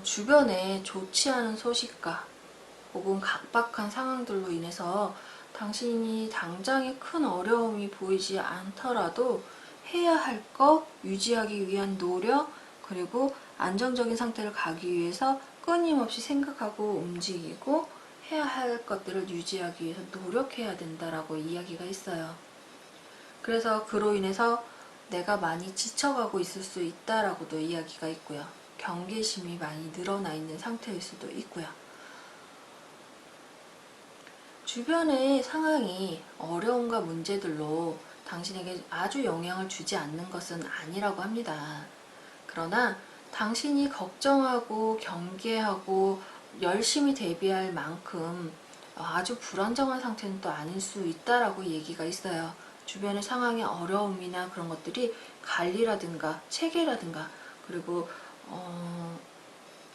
주변에 좋지 않은 소식과 혹은 각박한 상황들로 인해서 당신이 당장에 큰 어려움이 보이지 않더라도 해야 할 것, 유지하기 위한 노력, 그리고 안정적인 상태를 가기 위해서 끊임없이 생각하고 움직이고 해야 할 것들을 유지하기 위해서 노력해야 된다라고 이야기가 있어요. 그래서 그로 인해서 내가 많이 지쳐가고 있을 수 있다라고도 이야기가 있고요. 경계심이 많이 늘어나 있는 상태일 수도 있고요. 주변의 상황이 어려움과 문제들로 당신에게 아주 영향을 주지 않는 것은 아니라고 합니다. 그러나 당신이 걱정하고 경계하고 열심히 대비할 만큼 아주 불안정한 상태는 또 아닐 수 있다라고 얘기가 있어요. 주변의 상황의 어려움이나 그런 것들이 관리라든가 체계라든가 그리고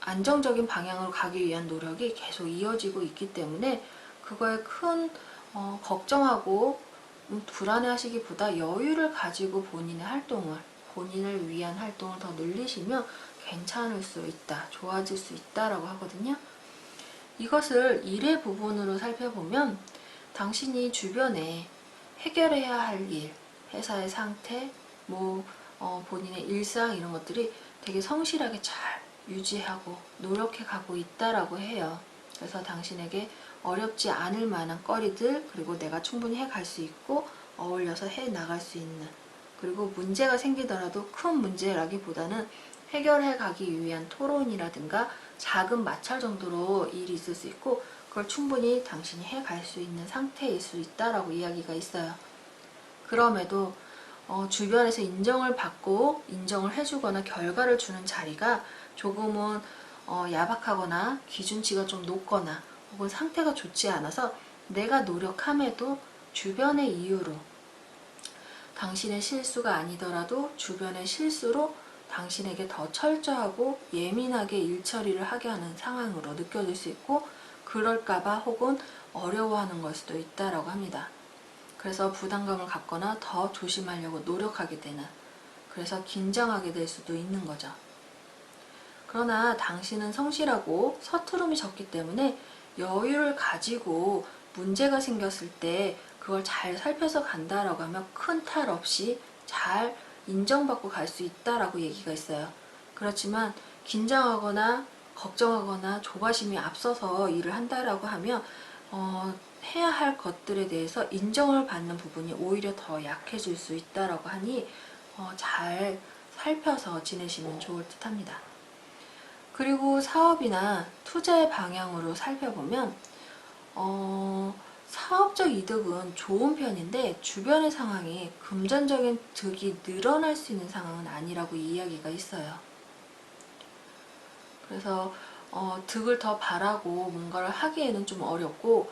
안정적인 방향으로 가기 위한 노력이 계속 이어지고 있기 때문에 그거에 큰 걱정하고 불안해하시기보다 여유를 가지고 본인을 위한 활동을 더 늘리시면 괜찮을 수 있다, 좋아질 수 있다라고 하거든요. 이것을 일의 부분으로 살펴보면 당신이 주변에 해결해야 할 일, 회사의 상태, 본인의 일상 이런 것들이 되게 성실하게 잘 유지하고 노력해 가고 있다라고 해요. 그래서 당신에게 어렵지 않을 만한 거리들, 그리고 내가 충분히 해 갈 수 있고 어울려서 해 나갈 수 있는, 그리고 문제가 생기더라도 큰 문제라기보다는 해결해 가기 위한 토론이라든가 작은 마찰 정도로 일이 있을 수 있고 그걸 충분히 당신이 해 갈 수 있는 상태일 수 있다라고 이야기가 있어요. 그럼에도 주변에서 인정을 받고 인정을 해주거나 결과를 주는 자리가 조금은 야박하거나 기준치가 좀 높거나 혹은 상태가 좋지 않아서 내가 노력함에도 주변의 이유로 당신의 실수가 아니더라도 주변의 실수로 당신에게 더 철저하고 예민하게 일 처리를 하게 하는 상황으로 느껴질 수 있고 그럴까봐 혹은 어려워하는 걸 수도 있다라고 합니다. 그래서 부담감을 갖거나 더 조심하려고 노력하게 되는, 그래서 긴장하게 될 수도 있는 거죠. 그러나 당신은 성실하고 서투름이 적기 때문에 여유를 가지고 문제가 생겼을 때 그걸 잘 살펴서 간다라고 하면 큰 탈 없이 잘 인정받고 갈 수 있다라고 얘기가 있어요. 그렇지만 긴장하거나 걱정하거나 조바심이 앞서서 일을 한다라고 하면 해야 할 것들에 대해서 인정을 받는 부분이 오히려 더 약해질 수 있다라고 하니 잘 살펴서 지내시면 좋을 듯 합니다. 그리고 사업이나 투자의 방향으로 살펴보면 사업적 이득은 좋은 편인데 주변의 상황이 금전적인 득이 늘어날 수 있는 상황은 아니라고 이야기가 있어요. 그래서 득을 더 바라고 뭔가를 하기에는 좀 어렵고,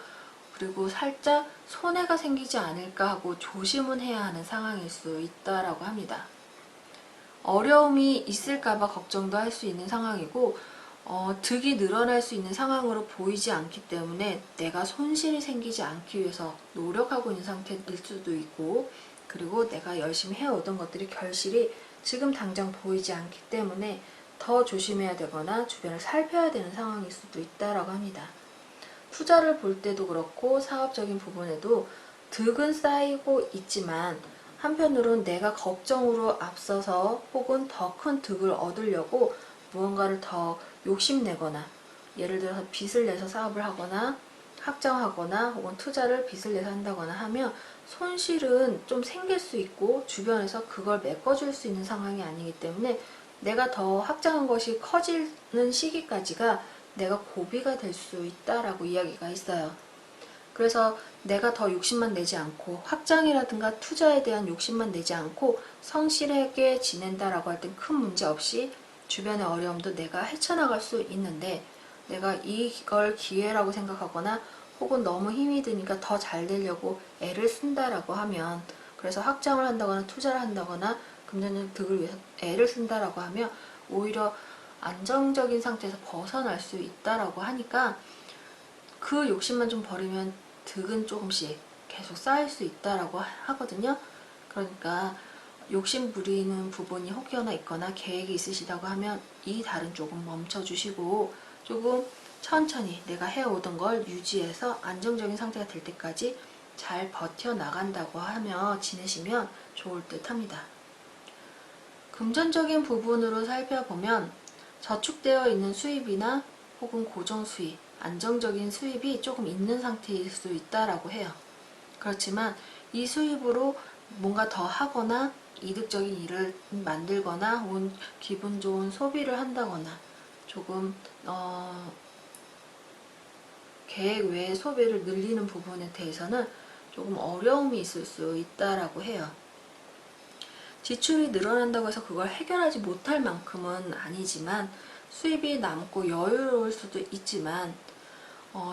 그리고 살짝 손해가 생기지 않을까 하고 조심은 해야 하는 상황일 수 있다라고 합니다. 어려움이 있을까봐 걱정도 할 수 있는 상황이고 득이 늘어날 수 있는 상황으로 보이지 않기 때문에 내가 손실이 생기지 않기 위해서 노력하고 있는 상태일 수도 있고, 그리고 내가 열심히 해오던 것들이 결실이 지금 당장 보이지 않기 때문에 더 조심해야 되거나 주변을 살펴야 되는 상황일 수도 있다라고 합니다. 투자를 볼 때도 그렇고 사업적인 부분에도 득은 쌓이고 있지만 한편으로는 내가 걱정으로 앞서서 혹은 더 큰 득을 얻으려고 무언가를 더 욕심내거나, 예를 들어서 빚을 내서 사업을 하거나 확장하거나 혹은 투자를 빚을 내서 한다거나 하면 손실은 좀 생길 수 있고 주변에서 그걸 메꿔줄 수 있는 상황이 아니기 때문에 내가 더 확장한 것이 커지는 시기까지가 내가 고비가 될 수 있다라고 이야기가 있어요. 그래서 내가 더 욕심만 내지 않고 확장이라든가 투자에 대한 욕심만 내지 않고 성실하게 지낸다라고 할 땐 큰 문제 없이 주변의 어려움도 내가 헤쳐나갈 수 있는데, 내가 이걸 기회라고 생각하거나 혹은 너무 힘이 드니까 더 잘 되려고 애를 쓴다라고 하면, 그래서 확장을 한다거나 투자를 한다거나 금전적 득을 위해서 애를 쓴다라고 하면 오히려 안정적인 상태에서 벗어날 수 있다라고 하니까 그 욕심만 좀 버리면 득은 조금씩 계속 쌓일 수 있다라고 하거든요. 그러니까 욕심 부리는 부분이 혹여나 있거나 계획이 있으시다고 하면 이 다른 쪽은 멈춰주시고 조금 천천히 내가 해오던 걸 유지해서 안정적인 상태가 될 때까지 잘 버텨나간다고 하며 지내시면 좋을 듯 합니다. 금전적인 부분으로 살펴보면 저축되어 있는 수입이나 혹은 고정 수입, 안정적인 수입이 조금 있는 상태일 수 있다라고 해요. 그렇지만 이 수입으로 뭔가 더 하거나 이득적인 일을 만들거나 혹은 기분 좋은 소비를 한다거나 조금 계획 외의 소비를 늘리는 부분에 대해서는 조금 어려움이 있을 수 있다라고 해요. 지출이 늘어난다고 해서 그걸 해결하지 못할 만큼은 아니지만 수입이 남고 여유로울 수도 있지만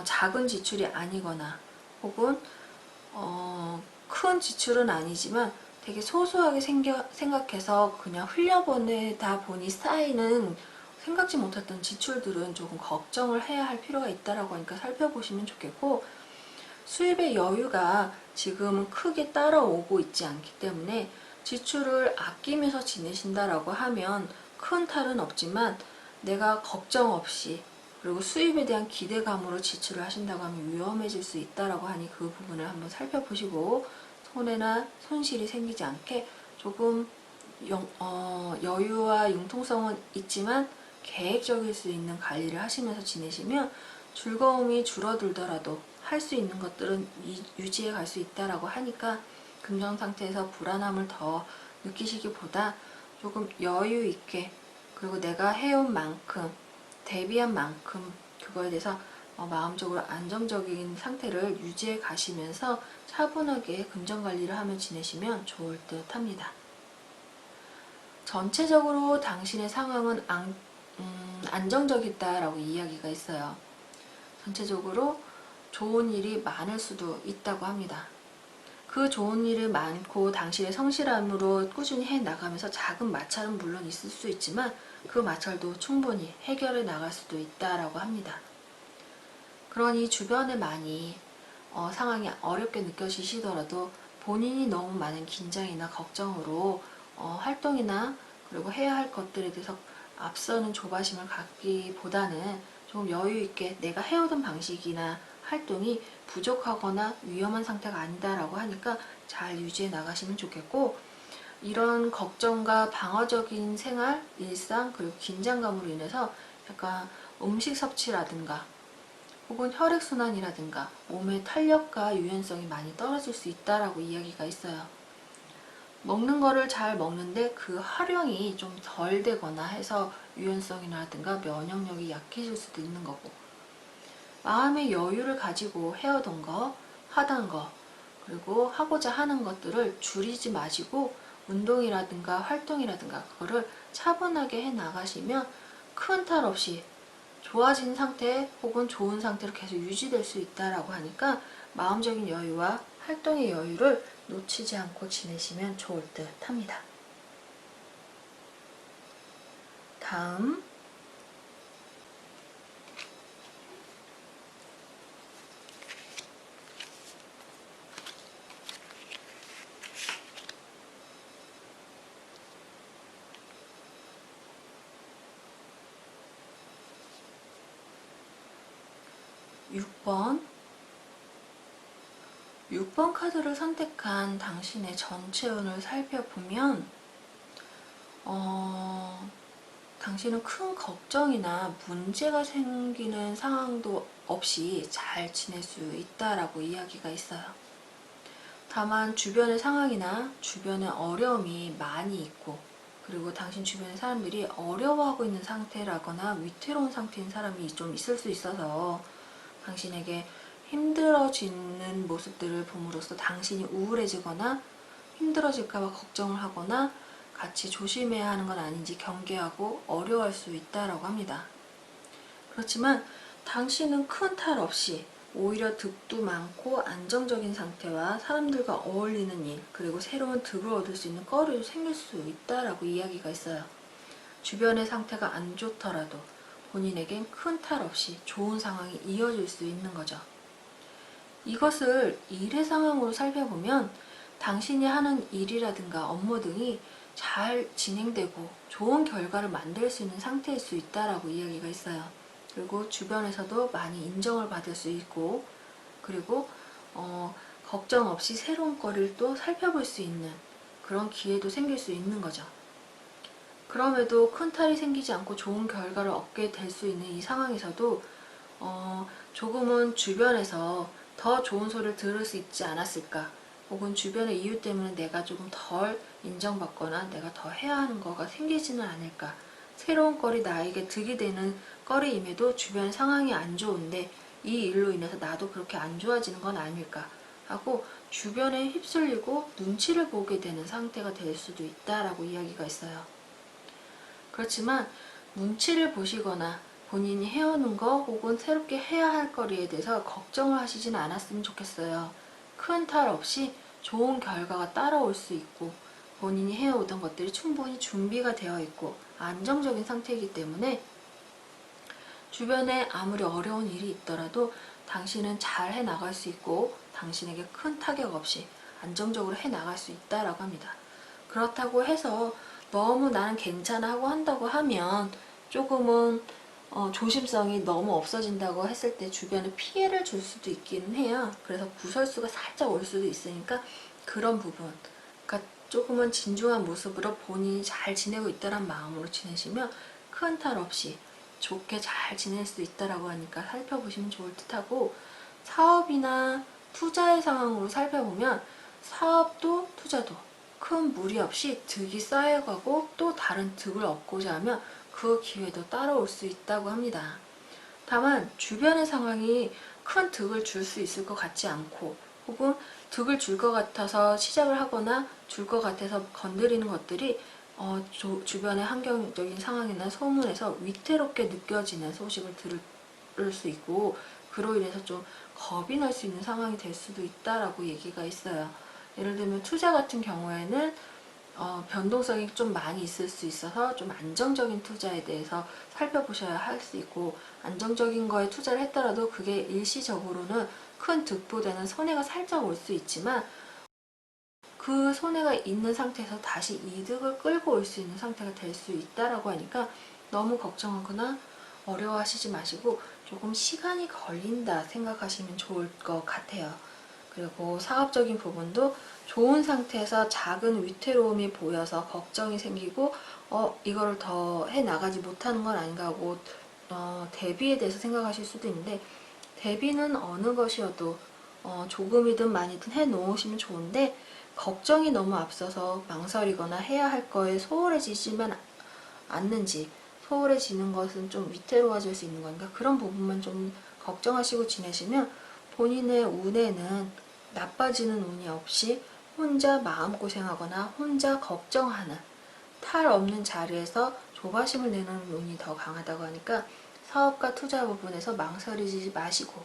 작은 지출이 아니거나 혹은 큰 지출은 아니지만 되게 소소하게 생각해서 그냥 흘려보내다 보니 쌓이는 생각지 못했던 지출들은 조금 걱정을 해야 할 필요가 있다라고 하니까 살펴보시면 좋겠고, 수입의 여유가 지금은 크게 따라오고 있지 않기 때문에 지출을 아끼면서 지내신다라고 하면 큰 탈은 없지만 내가 걱정 없이 그리고 수입에 대한 기대감으로 지출을 하신다고 하면 위험해질 수 있다라고 하니 그 부분을 한번 살펴보시고 손해나 손실이 생기지 않게 조금 여유와 융통성은 있지만 계획적일 수 있는 관리를 하시면서 지내시면 즐거움이 줄어들더라도 할 수 있는 것들은 유지해 갈 수 있다라고 하니까 금전 상태에서 불안함을 더 느끼시기보다 조금 여유 있게 그리고 내가 해온 만큼 대비한 만큼 그거에 대해서 마음적으로 안정적인 상태를 유지해 가시면서 차분하게 금전 관리를 하며 지내시면 좋을 듯 합니다. 전체적으로 당신의 상황은 안정적이다라고 이야기가 있어요. 전체적으로 좋은 일이 많을 수도 있다고 합니다. 그 좋은 일이 많고 당신의 성실함으로 꾸준히 해나가면서 작은 마찰은 물론 있을 수 있지만 그 마찰도 충분히 해결해 나갈 수도 있다라고 합니다. 그러니 주변에 많이 상황이 어렵게 느껴지시더라도 본인이 너무 많은 긴장이나 걱정으로 활동이나 그리고 해야 할 것들에 대해서 앞서는 조바심을 갖기보다는 좀 여유 있게 내가 해오던 방식이나 활동이 부족하거나 위험한 상태가 아니다라고 하니까 잘 유지해 나가시면 좋겠고, 이런 걱정과 방어적인 생활, 일상, 그리고 긴장감으로 인해서 약간 음식 섭취라든가 혹은 혈액순환이라든가 몸의 탄력과 유연성이 많이 떨어질 수 있다라고 이야기가 있어요. 먹는 거를 잘 먹는데 그 활용이 좀 덜 되거나 해서 유연성이라든가 면역력이 약해질 수도 있는 거고, 마음의 여유를 가지고 해오던 거, 하던 거, 그리고 하고자 하는 것들을 줄이지 마시고 운동이라든가 활동이라든가 그거를 차분하게 해 나가시면 큰 탈 없이 좋아진 상태 혹은 좋은 상태로 계속 유지될 수 있다라고 하니까 마음적인 여유와 활동의 여유를 놓치지 않고 지내시면 좋을 듯 합니다. 다음 6번 카드를 선택한 당신의 전체 운을 살펴보면 당신은 큰 걱정이나 문제가 생기는 상황도 없이 잘 지낼 수 있다라고 이야기가 있어요. 다만 주변의 상황이나 주변의 어려움이 많이 있고, 그리고 당신 주변의 사람들이 어려워하고 있는 상태라거나 위태로운 상태인 사람이 좀 있을 수 있어서 당신에게 힘들어지는 모습들을 봄으로써 당신이 우울해지거나 힘들어질까봐 걱정을 하거나 같이 조심해야 하는 건 아닌지 경계하고 어려워할 수 있다라고 합니다. 그렇지만 당신은 큰 탈 없이 오히려 득도 많고 안정적인 상태와 사람들과 어울리는 일, 그리고 새로운 득을 얻을 수 있는 거리도 생길 수 있다라고 이야기가 있어요. 주변의 상태가 안 좋더라도 본인에겐 큰 탈 없이 좋은 상황이 이어질 수 있는 거죠. 이것을 일의 상황으로 살펴보면 당신이 하는 일이라든가 업무 등이 잘 진행되고 좋은 결과를 만들 수 있는 상태일 수 있다라고 이야기가 있어요. 그리고 주변에서도 많이 인정을 받을 수 있고, 그리고 걱정 없이 새로운 거리를 또 살펴볼 수 있는 그런 기회도 생길 수 있는 거죠. 그럼에도 큰 탈이 생기지 않고 좋은 결과를 얻게 될 수 있는 이 상황에서도 조금은 주변에서 더 좋은 소리를 들을 수 있지 않았을까, 혹은 주변의 이유 때문에 내가 조금 덜 인정받거나 내가 더 해야 하는 거가 생기지는 않을까, 새로운 꼴이 나에게 득이 되는 꼴임에도 주변 상황이 안 좋은데 이 일로 인해서 나도 그렇게 안 좋아지는 건 아닐까 하고 주변에 휩쓸리고 눈치를 보게 되는 상태가 될 수도 있다라고 이야기가 있어요. 그렇지만 눈치를 보시거나 본인이 해오는 거 혹은 새롭게 해야 할 거리에 대해서 걱정을 하시진 않았으면 좋겠어요. 큰 탈 없이 좋은 결과가 따라올 수 있고 본인이 해오던 것들이 충분히 준비가 되어 있고 안정적인 상태이기 때문에 주변에 아무리 어려운 일이 있더라도 당신은 잘 해나갈 수 있고 당신에게 큰 타격 없이 안정적으로 해나갈 수 있다라고 합니다. 그렇다고 해서 너무 나는 괜찮아 하고 한다고 하면 조금은 조심성이 너무 없어진다고 했을 때 주변에 피해를 줄 수도 있기는 해요. 그래서 구설수가 살짝 올 수도 있으니까 그런 부분, 그러니까 조금은 진중한 모습으로 본인이 잘 지내고 있다는 마음으로 지내시면 큰 탈 없이 좋게 잘 지낼 수 있다라고 하니까 살펴보시면 좋을 듯하고, 사업이나 투자의 상황으로 살펴보면 사업도 투자도 큰 무리 없이 득이 쌓여가고 또 다른 득을 얻고자 하면 그 기회도 따라올 수 있다고 합니다. 다만 주변의 상황이 큰 득을 줄 수 있을 것 같지 않고 혹은 득을 줄 것 같아서 시작을 하거나 줄 것 같아서 건드리는 것들이 주변의 환경적인 상황이나 소문에서 위태롭게 느껴지는 소식을 들을 수 있고 그로 인해서 좀 겁이 날 수 있는 상황이 될 수도 있다라고 얘기가 있어요. 예를 들면 투자 같은 경우에는 변동성이 좀 많이 있을 수 있어서 좀 안정적인 투자에 대해서 살펴보셔야 할 수 있고, 안정적인 거에 투자를 했더라도 그게 일시적으로는 큰 득보다는 손해가 살짝 올 수 있지만 그 손해가 있는 상태에서 다시 이득을 끌고 올 수 있는 상태가 될 수 있다라고 하니까 너무 걱정하거나 어려워하시지 마시고 조금 시간이 걸린다 생각하시면 좋을 것 같아요. 그리고 사업적인 부분도 좋은 상태에서 작은 위태로움이 보여서 걱정이 생기고 이거를 더 해나가지 못하는 건 아닌가 하고 대비에 대해서 생각하실 수도 있는데, 대비는 어느 것이어도 조금이든 많이든 해놓으시면 좋은데 걱정이 너무 앞서서 망설이거나 해야 할 거에 소홀해지지만 않는지, 소홀해지는 것은 좀 위태로워질 수 있는 거니까 그런 부분만 좀 걱정하시고 지내시면 본인의 운에는 나빠지는 운이 없이 혼자 마음고생하거나 혼자 걱정하는, 탈 없는 자리에서 조바심을 내는 운이 더 강하다고 하니까 사업과 투자 부분에서 망설이지 마시고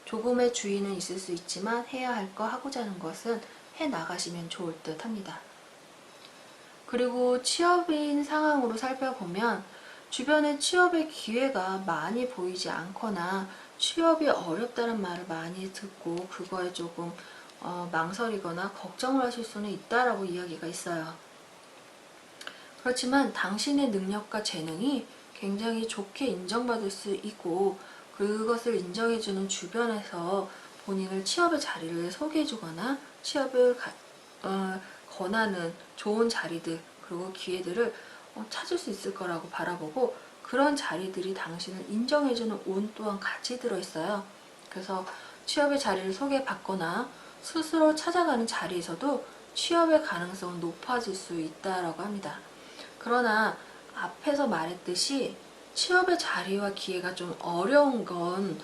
조금의 주의는 있을 수 있지만 해야 할 거 하고자 하는 것은 해 나가시면 좋을 듯 합니다. 그리고 취업인 상황으로 살펴보면 주변에 취업의 기회가 많이 보이지 않거나 취업이 어렵다는 말을 많이 듣고 그거에 조금 망설이거나 걱정을 하실 수는 있다라고 이야기가 있어요. 그렇지만 당신의 능력과 재능이 굉장히 좋게 인정받을 수 있고 그것을 인정해주는 주변에서 본인을 취업의 자리를 소개해주거나 취업을 권하는 좋은 자리들 그리고 기회들을 찾을 수 있을 거라고 바라보고, 그런 자리들이 당신을 인정해주는 운 또한 같이 들어있어요. 그래서 취업의 자리를 소개받거나 스스로 찾아가는 자리에서도 취업의 가능성은 높아질 수 있다고 합니다. 그러나 앞에서 말했듯이 취업의 자리와 기회가 좀 어려운 건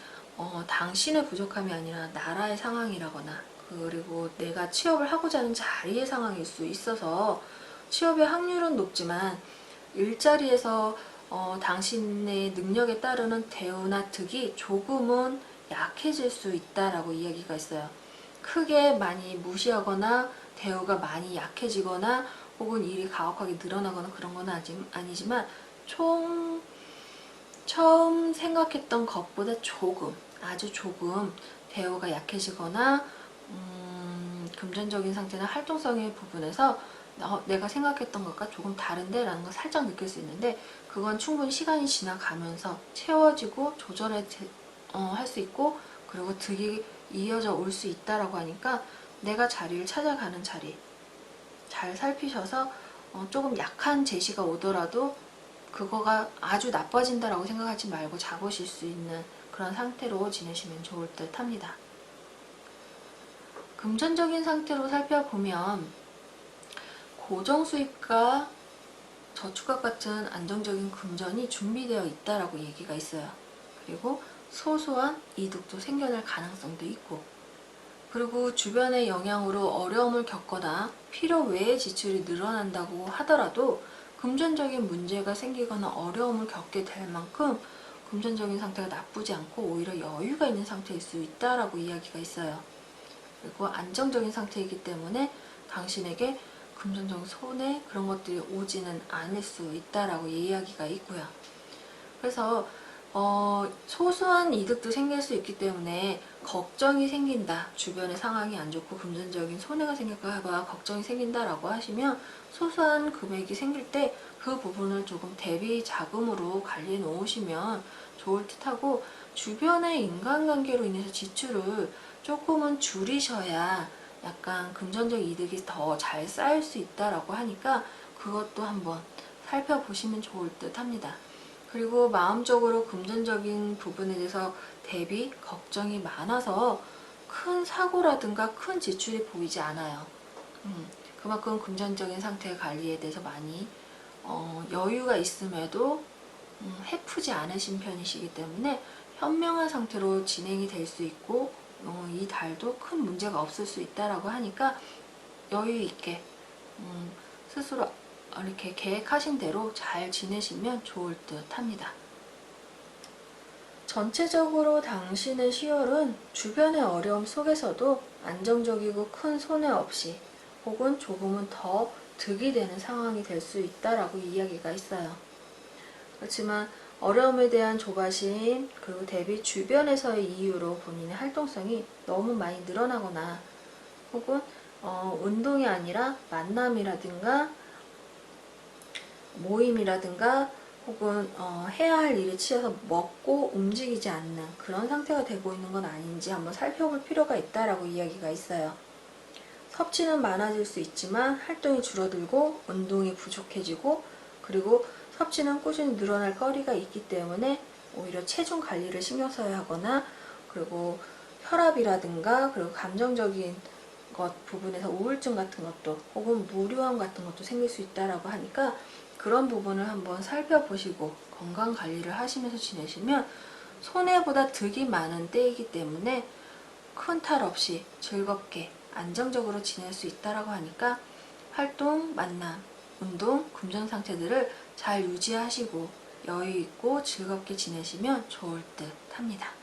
당신의 부족함이 아니라 나라의 상황이라거나 그리고 내가 취업을 하고자 하는 자리의 상황일 수 있어서 취업의 확률은 높지만 일자리에서 당신의 능력에 따르는 대우나 득이 조금은 약해질 수 있다라고 이야기가 있어요. 크게 많이 무시하거나 대우가 많이 약해지거나 혹은 일이 가혹하게 늘어나거나 그런 건 아니지만 처음 생각했던 것보다 조금, 아주 조금 대우가 약해지거나 금전적인 상태나 활동성의 부분에서 내가 생각했던 것과 조금 다른데 라는 걸 살짝 느낄 수 있는데, 그건 충분히 시간이 지나가면서 채워지고 조절할 수 있고 그리고 득이 이어져 올 수 있다라고 하니까 내가 자리를 찾아가는 자리 잘 살피셔서 조금 약한 제시가 오더라도 그거가 아주 나빠진다라고 생각하지 말고 잡으실 수 있는 그런 상태로 지내시면 좋을 듯 합니다. 금전적인 상태로 살펴보면 고정수입과 저축과 같은 안정적인 금전이 준비되어 있다라고 얘기가 있어요. 그리고 소소한 이득도 생겨날 가능성도 있고, 그리고 주변의 영향으로 어려움을 겪거나 필요 외의 지출이 늘어난다고 하더라도 금전적인 문제가 생기거나 어려움을 겪게 될 만큼 금전적인 상태가 나쁘지 않고 오히려 여유가 있는 상태일 수 있다라고 이야기가 있어요. 그리고 안정적인 상태이기 때문에 당신에게 금전적 손해 그런 것들이 오지는 않을 수 있다라고 이야기가 있고요. 그래서 소소한 이득도 생길 수 있기 때문에 걱정이 생긴다, 주변의 상황이 안 좋고 금전적인 손해가 생길까 봐 걱정이 생긴다라고 하시면 소소한 금액이 생길 때 그 부분을 조금 대비 자금으로 관리해 놓으시면 좋을 듯 하고, 주변의 인간관계로 인해서 지출을 조금은 줄이셔야 약간 금전적 이득이 더 잘 쌓일 수 있다라고 하니까 그것도 한번 살펴보시면 좋을 듯 합니다. 그리고 마음적으로 금전적인 부분에 대해서 대비 걱정이 많아서 큰 사고라든가 큰 지출이 보이지 않아요. 그만큼 금전적인 상태 관리에 대해서 많이 여유가 있음에도 해프지 않으신 편이시기 때문에 현명한 상태로 진행이 될 수 있고, 이 달도 큰 문제가 없을 수 있다라고 하니까 여유 있게 스스로 이렇게 계획하신 대로 잘 지내시면 좋을 듯 합니다. 전체적으로 당신의 10월은 주변의 어려움 속에서도 안정적이고 큰 손해 없이 혹은 조금은 더 득이 되는 상황이 될 수 있다라고 이야기가 있어요. 그렇지만 어려움에 대한 조바심, 그리고 대비 주변에서의 이유로 본인의 활동성이 너무 많이 늘어나거나 혹은 운동이 아니라 만남이라든가 모임이라든가 혹은 해야 할 일에 치여서 먹고 움직이지 않는 그런 상태가 되고 있는 건 아닌지 한번 살펴볼 필요가 있다라고 이야기가 있어요. 섭취는 많아질 수 있지만 활동이 줄어들고 운동이 부족해지고, 그리고 섭취는 꾸준히 늘어날 거리가 있기 때문에 오히려 체중 관리를 신경 써야 하거나, 그리고 혈압이라든가 그리고 감정적인 것 부분에서 우울증 같은 것도 혹은 무료함 같은 것도 생길 수 있다라고 하니까 그런 부분을 한번 살펴보시고 건강 관리를 하시면서 지내시면 손해보다 득이 많은 때이기 때문에 큰 탈 없이 즐겁게 안정적으로 지낼 수 있다라고 하니까 활동, 만남, 운동, 금전 상태들을 잘 유지하시고 여유 있고 즐겁게 지내시면 좋을 듯 합니다.